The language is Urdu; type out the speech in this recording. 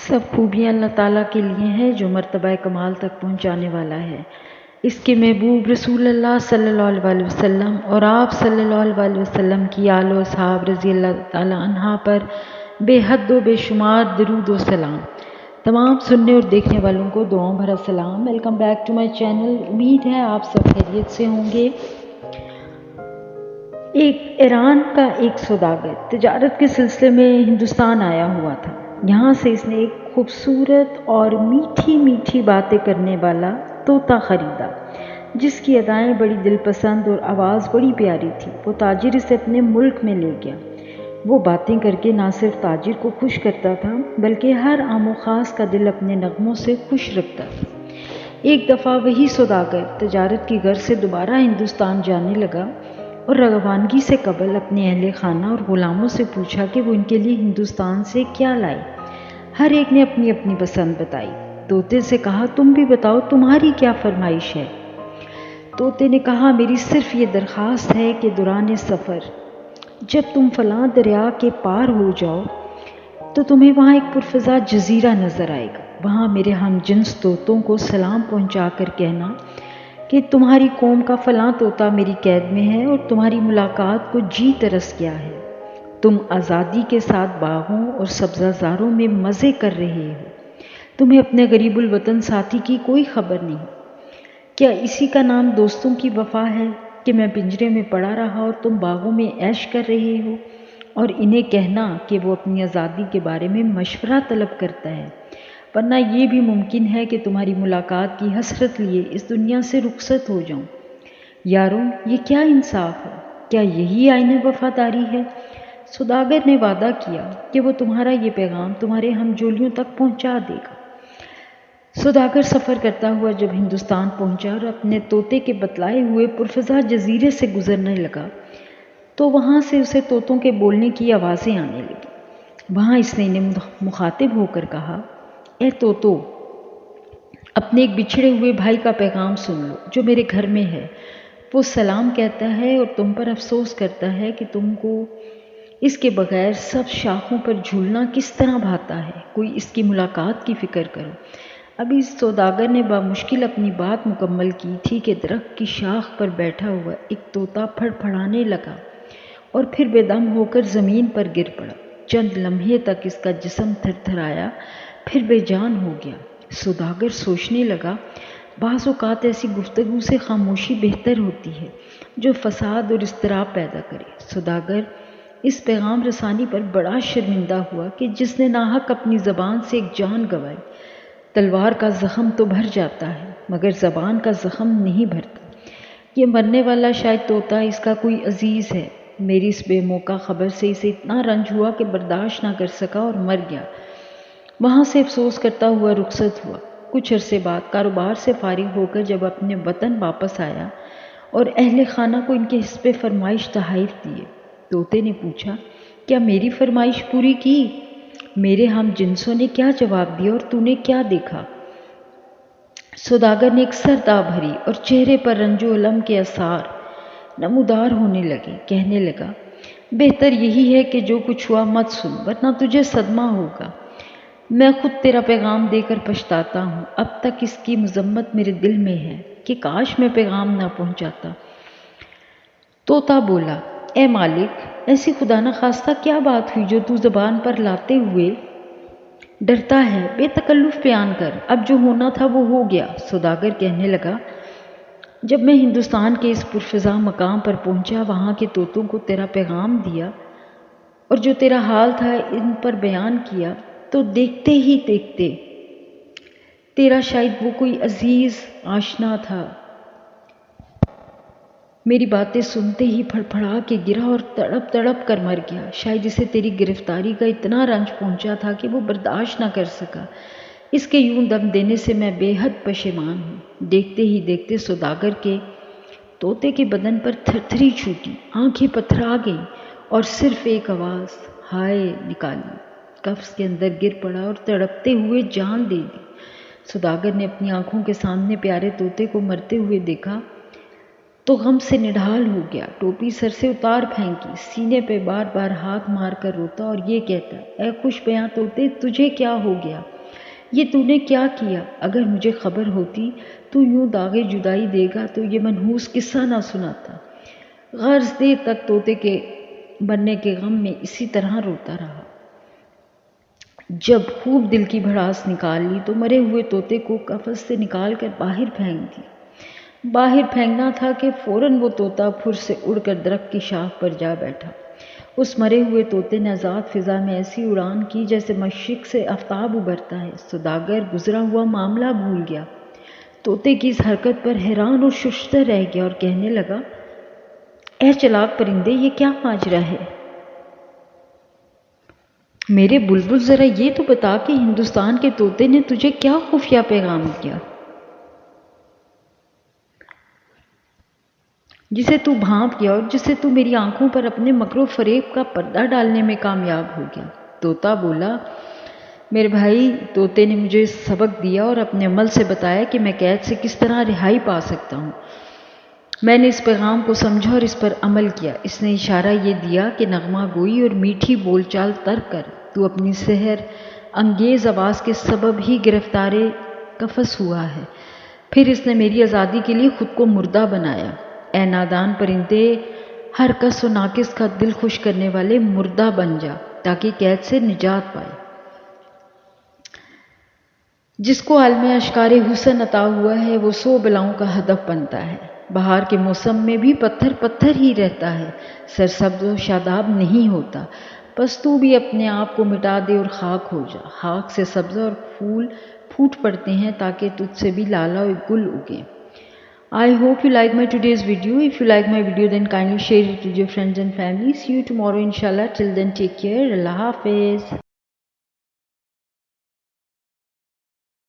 سب خوبیاں اللہ تعالیٰ کے لیے ہیں جو مرتبہ کمال تک پہنچانے والا ہے۔ اس کے محبوب رسول اللہ صلی اللہ علیہ وسلم اور آپ صلی اللہ علیہ وسلم کی آل و اصحاب رضی اللہ تعالیٰ عنہ پر بے حد و بے شمار درود و سلام۔ تمام سننے اور دیکھنے والوں کو دعاؤں بھرا سلام۔ Welcome back to my channel. امید ہے آپ سب خیریت سے ہوں گے۔ ایران کا ایک سوداگر تجارت کے سلسلے میں ہندوستان آیا ہوا تھا۔ یہاں سے اس نے ایک خوبصورت اور میٹھی میٹھی باتیں کرنے والا طوطا خریدا جس کی ادائیں بڑی دل پسند اور آواز بڑی پیاری تھی۔ وہ تاجر اسے اپنے ملک میں لے گیا۔ وہ باتیں کر کے نہ صرف تاجر کو خوش کرتا تھا بلکہ ہر عام و خاص کا دل اپنے نغموں سے خوش رکھتا تھا۔ ایک دفعہ وہی سوداگر تجارت کی غرض سے دوبارہ ہندوستان جانے لگا اور روانگی سے قبل اپنے اہل خانہ اور غلاموں سے پوچھا کہ وہ ان کے لیے ہندوستان سے کیا لائے۔ ہر ایک نے اپنی اپنی پسند بتائی۔ طوطے سے کہا تم بھی بتاؤ تمہاری کیا فرمائش ہے؟ طوطے نے کہا میری صرف یہ درخواست ہے کہ دوران سفر جب تم فلاں دریا کے پار ہو جاؤ تو تمہیں وہاں ایک پرفضا جزیرہ نظر آئے گا۔ وہاں میرے ہم جنس طوطوں کو سلام پہنچا کر کہنا کہ تمہاری قوم کا فلاں طوطا میری قید میں ہے اور تمہاری ملاقات کو جی ترس گیا ہے۔ تم آزادی کے ساتھ باغوں اور سبزہ زاروں میں مزے کر رہے ہو۔ تمہیں اپنے غریب الوطن ساتھی کی کوئی خبر نہیں۔ کیا اسی کا نام دوستوں کی وفا ہے کہ میں پنجرے میں پڑا رہا اور تم باغوں میں عیش کر رہے ہو اور انہیں کہنا کہ وہ اپنی آزادی کے بارے میں مشورہ طلب کرتا ہے، ورنہ یہ بھی ممکن ہے کہ تمہاری ملاقات کی حسرت لیے اس دنیا سے رخصت ہو جاؤں۔ یارو یہ کیا انصاف ہے؟ کیا یہی آئین وفاداری ہے؟ سوداگر نے وعدہ کیا کہ وہ تمہارا یہ پیغام تمہارے ہم جولیوں تک پہنچا دے گا۔ سوداگر سفر کرتا ہوا جب ہندوستان پہنچا اور اپنے طوطے کے بتلائے ہوئے پرفضا جزیرے سے گزرنے لگا تو وہاں سے اسے طوطوں کے بولنے کی آوازیں آنے لگیں۔ وہاں اس نے انہیں مخاطب ہو کر کہا اے طوطو، اپنے ایک بچھڑے ہوئے بھائی کا پیغام سن لو جو میرے گھر میں ہے۔ وہ سلام کہتا ہے اور تم پر افسوس کرتا ہے کہ تم کو اس کے بغیر سب شاخوں پر جھولنا کس طرح بھاتا ہے۔ کوئی اس کی ملاقات کی فکر کرو۔ ابھی سوداگر نے بامشکل اپنی بات مکمل کی تھی کہ درخت کی شاخ پر بیٹھا ہوا ایک طوطا پھڑ پھڑانے لگا اور پھر بے دم ہو کر زمین پر گر پڑا۔ چند لمحے تک اس کا جسم تھر تھرایا پھر بے جان ہو گیا۔ سوداگر سوچنے لگا بعض اوقات ایسی گفتگو سے خاموشی بہتر ہوتی ہے جو فساد اور اضطراب پیدا کرے۔ سوداگر اس پیغام رسانی پر بڑا شرمندہ ہوا کہ جس نے ناحق اپنی زبان سے ایک جان گنوائی۔ تلوار کا زخم تو بھر جاتا ہے مگر زبان کا زخم نہیں بھرتا۔ یہ مرنے والا شاید طوطا اس کا کوئی عزیز ہے۔ میری اس بے موقع خبر سے اسے اتنا رنج ہوا کہ برداشت نہ کر سکا اور مر گیا۔ وہاں سے افسوس کرتا ہوا رخصت ہوا۔ کچھ عرصے بعد کاروبار سے فارغ ہو کر جب اپنے وطن واپس آیا اور اہل خانہ کو ان کے حسب فرمائش تحائف دیے، طوطے نے پوچھا کیا میری فرمائش پوری کی؟ میرے ہم جنسوں نے کیا جواب دیا اور تو نے کیا دیکھا؟ سوداگر نے ایک سردا بھری اور چہرے پر رنج و الم کے آثار نمودار ہونے لگے۔ کہنے لگا بہتر یہی ہے کہ جو کچھ ہوا مت سن ورنہ تجھے صدمہ ہوگا۔ میں خود تیرا پیغام دے کر پچھتاتا ہوں۔ اب تک اس کی مذمت میرے دل میں ہے کہ کاش میں پیغام نہ پہنچاتا۔ طوطا بولا اے مالک، ایسی خدا نخواستہ کیا بات ہوئی جو تو زبان پر لاتے ہوئے ڈرتا ہے؟ بے تکلف بیان کر۔ اب جو ہونا تھا وہ ہو گیا۔ سوداگر کہنے لگا جب میں ہندوستان کے اس پرفضا مقام پر پہنچا وہاں کے طوطوں کو تیرا پیغام دیا اور جو تیرا حال تھا ان پر بیان کیا تو دیکھتے ہی دیکھتے تیرا شاید وہ کوئی عزیز آشنا تھا میری باتیں سنتے ہی پھڑ پھڑا کے گرا اور تڑپ تڑپ کر مر گیا۔ شاید اسے تیری گرفتاری کا اتنا رنج پہنچا تھا کہ وہ برداشت نہ کر سکا۔ اس کے یوں دم دینے سے میں بے حد پشیمان ہوں۔ دیکھتے ہی دیکھتے سوداگر کے طوطے کے بدن پر تھر تھری چھوٹی، آنکھیں پتھرا گئیں اور صرف ایک آواز ہائے نکالی۔ قفس کے اندر گر پڑا اور تڑپتے ہوئے جان دے دی۔ سوداگر نے اپنی آنکھوں کے سامنے پیارے طوطے کو مرتے ہوئے دیکھا تو غم سے نڈھال ہو گیا۔ ٹوپی سر سے اتار پھینکی، سینے پہ بار بار ہاتھ مار کر روتا اور یہ کہتا اے خوش بیاں طوطے تجھے کیا ہو گیا؟ یہ تو نے کیا کیا؟ اگر مجھے خبر ہوتی تو یوں داغے جدائی دے گا تو یہ منحوس قصہ نہ سناتا۔ غرض دیر تک طوطے کے مرنے کے غم میں اسی طرح روتا رہا۔ جب خوب دل کی بھڑاس نکال لی تو مرے ہوئے طوطے کو قفس سے نکال کر باہر پھینک دی۔ باہر پھینکنا تھا کہ فوراً وہ طوطا پھر سے اڑ کر درخت کی شاخ پر جا بیٹھا۔ اس مرے ہوئے طوطے نے آزاد فضا میں ایسی اڑان کی جیسے مشرق سے آفتاب ابھرتا ہے۔ سوداگر گزرا ہوا معاملہ بھول گیا، طوطے کی اس حرکت پر حیران اور ششدر رہ گیا اور کہنے لگا، اے چلاک پرندے، یہ کیا ماجرا ہے؟ میرے بلبل، ذرا یہ تو بتا کہ ہندوستان کے طوطے نے تجھے کیا خفیہ پیغام دیا جسے تو بھانپ گیا اور جسے تو میری آنکھوں پر اپنے مکر و فریب کا پردہ ڈالنے میں کامیاب ہو گیا؟ طوطا بولا، میرے بھائی، طوطے نے مجھے سبق دیا اور اپنے عمل سے بتایا کہ میں قید سے کس طرح رہائی پا سکتا ہوں۔ میں نے اس پیغام کو سمجھا اور اس پر عمل کیا۔ اس نے اشارہ یہ دیا کہ نغمہ گوئی اور میٹھی بول چال ترک کر، تو اپنی سحر انگیز آواز کے سبب ہی گرفتار قفس ہوا ہے۔ پھر اس نے میری آزادی کے لیے خود کو مردہ بنایا۔ اے نادان پرندے، ہر کس و ناقص کا دل خوش کرنے والے مردہ بن جا تاکہ قید سے نجات پائے۔ جس کو عالم اشکار حسن عطا ہوا ہے وہ 100 بلاؤں کا ہدف بنتا ہے۔ بہار کے موسم میں بھی پتھر پتھر ہی رہتا ہے، سرسبز و شاداب نہیں ہوتا۔ بس تو بھی اپنے آپ کو مٹا دے اور خاک ہو جا۔ خاک سے سبزہ اور پھول پھوٹ پڑتے ہیں تاکہ تجھ سے بھی لالا اور گل اگے۔ I hope you like my today's video. If you like my video, then kindly share it with your friends and family. See you tomorrow inshallah. Till then, take care. Allah Hafiz.